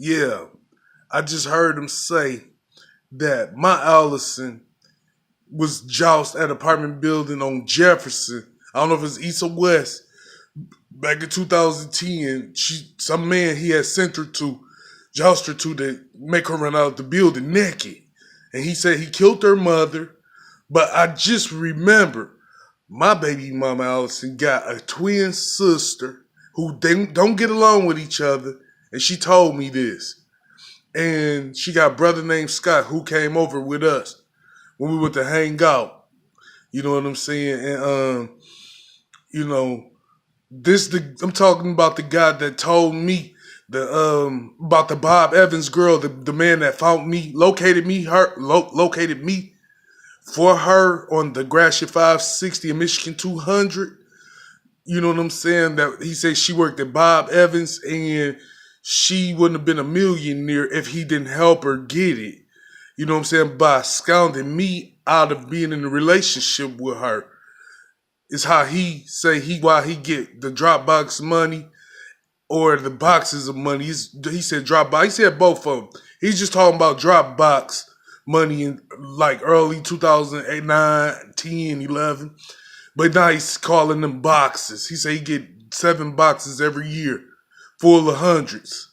Yeah, I just heard him say that my Allison was joust at an apartment building on Jefferson. I don't know if it's east or west. Back in 2010, some man he had sent her to, joust her to make her run out the building naked. And he said he killed her mother. But I just remember my baby mama Allison got a twin sister who they don't get along with each other. And she told me this. And she got a brother named Scott who came over with us when we went to hang out. You know what I'm saying? And you know, I'm talking about the guy that told me about the Bob Evans girl, the man that found me, located me for her on the Gratiot 560 and Michigan 200. You know what I'm saying? That he said she worked at Bob Evans and she wouldn't have been a millionaire if he didn't help her get it. You know what I'm saying? By scounding me out of being in a relationship with her. Is how he say why he get the Dropbox money or the boxes of money. He said Dropbox. He said both of them. He's just talking about Dropbox money in like early 2008, 9, 10, 11. But now he's calling them boxes. He said he get 7 boxes every year full of hundreds.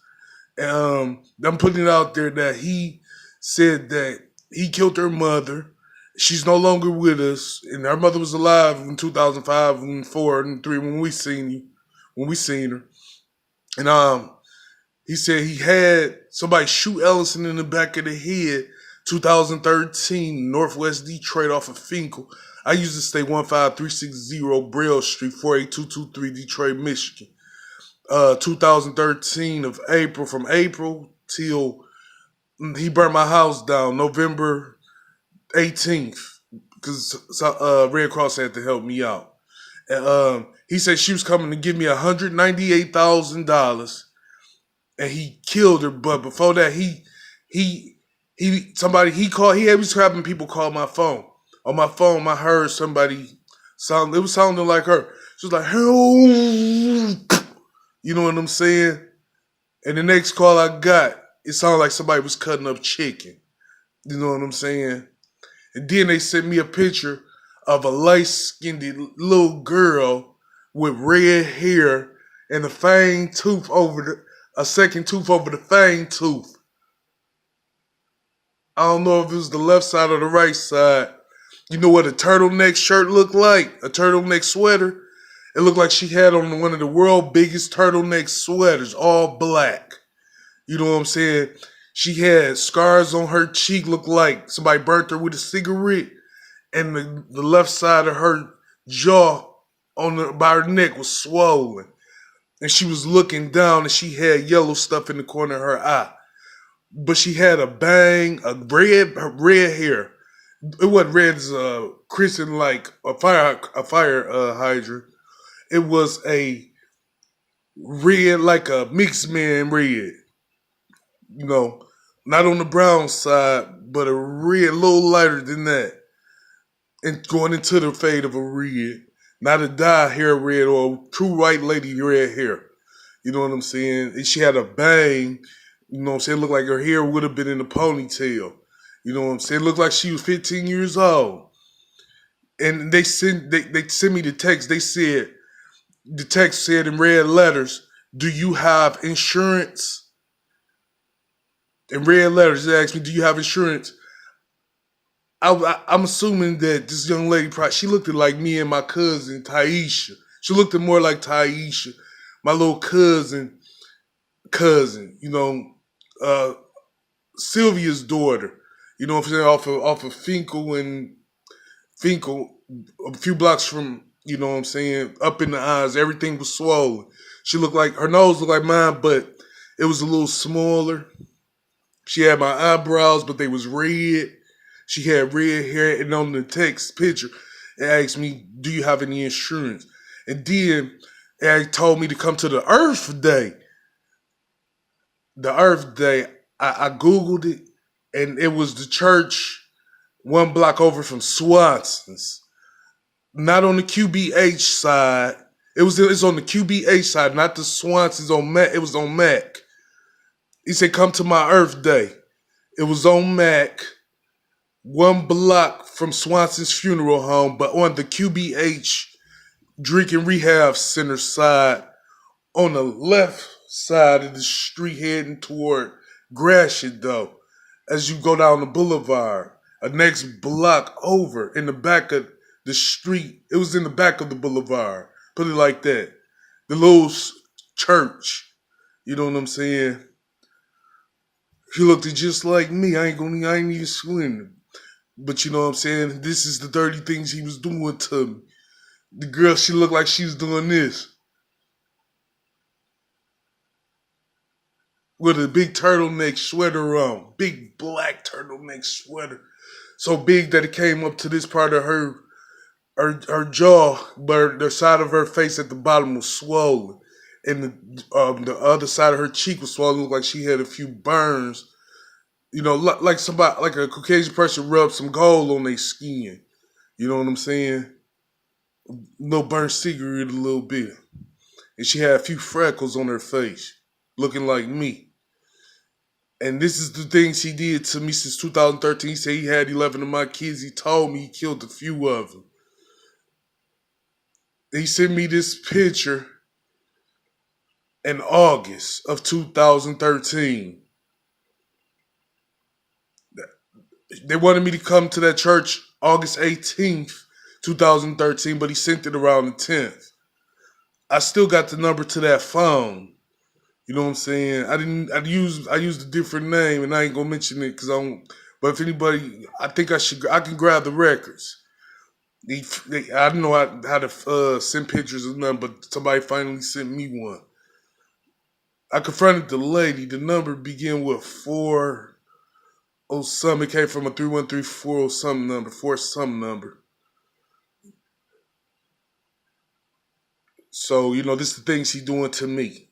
I'm putting it out there that he said that he killed her mother. She's no longer with us, and her mother was alive in 2005, and 4, and 3 when we seen her. And he said he had somebody shoot Ellison in the back of the head, 2013, Northwest Detroit off of Finkel. I used to stay 15360 Braille Street, 48223, Detroit, Michigan. 2013 of April, from April till he burned my house down, November 18th, because Red Cross had to help me out. And he said she was coming to give me $198,000, and he killed her. But before that, he was having people call my phone. On my phone, I heard somebody sound. It was sounding like her. She was like, "Help!" You know what I'm saying? And the next call I got, it sounded like somebody was cutting up chicken. You know what I'm saying? And then they sent me a picture of a light-skinned little girl with red hair and a fang tooth a second tooth over the fang tooth. I don't know if it was the left side or the right side. You know what a turtleneck shirt looked like? A turtleneck sweater? It looked like she had on one of the world's biggest turtleneck sweaters, all black. You know what I'm saying? She had scars on her cheek, looked like somebody burnt her with a cigarette. And the left side of her jaw by her neck was swollen. And she was looking down and she had yellow stuff in the corner of her eye. But she had a red hair. It wasn't red as a crimson like a fire hydrant. It was a red like a mixed man red. You know, not on the brown side, but a red, a little lighter than that. And going into the fade of a red. Not a dye hair red or a true white lady red hair. You know what I'm saying? And she had a bang. You know what I'm saying? It looked like her hair would have been in a ponytail. You know what I'm saying? It looked like she was 15 years old. And they sent me the text. The text said in red letters, "Do you have insurance?" In red letters, they asked me, "Do you have insurance?" I'm assuming that this young lady, she looked like me and my cousin, Taisha. She looked more like Taisha, my little cousin, you know, Sylvia's daughter. You know what I'm saying? Off of Finkel, a few blocks from, you know what I'm saying, up in the eyes. Everything was swollen. Her nose looked like mine, but it was a little smaller. She had my eyebrows, but they was red. She had red hair, and on the text picture, it asked me, "Do you have any insurance?" And then it told me to come to the Earth Day. The Earth Day, I Googled it, and it was the church 1 block over from Swanson's. Not on the QBH side. It's on the QBH side, not the Swanson's on Mac. It was on Mac. He said, come to my Earth Day. It was on Mac, 1 block from Swanson's funeral home, but on the QBH Drinking Rehab Center side, on the left side of the street heading toward Gratiot, though, as you go down the boulevard. A next block over in the back of the street. It was in the back of the boulevard. Put it like that. The little church. You know what I'm saying? He looked just like me. I ain't even swimming. But you know what I'm saying? This is the dirty things he was doing to me. The girl, she looked like she was doing this. With a big turtleneck sweater on. Big black turtleneck sweater. So big that it came up to this part of her jaw, but the side of her face at the bottom was swollen. And the other side of her cheek was swollen. It looked like she had a few burns. You know, like somebody, like a Caucasian person rubbed some gold on their skin. You know what I'm saying? A little burnt cigarette a little bit. And she had a few freckles on her face, looking like me. And this is the things he did to me since 2013. He said he had 11 of my kids. He told me he killed a few of them. He sent me this picture in August of 2013. They wanted me to come to that church August 18th, 2013, but he sent it around the 10th. I still got the number to that phone. You know what I'm saying? I used a different name, and I ain't gonna mention it because I don't. But if anybody, I think I can grab the records. I don't know how to send pictures or nothing, but somebody finally sent me one. I confronted the lady. The number began with 4 oh something. It came from a 3134 oh something number, 4 some number. So, you know, this is the things he doing to me.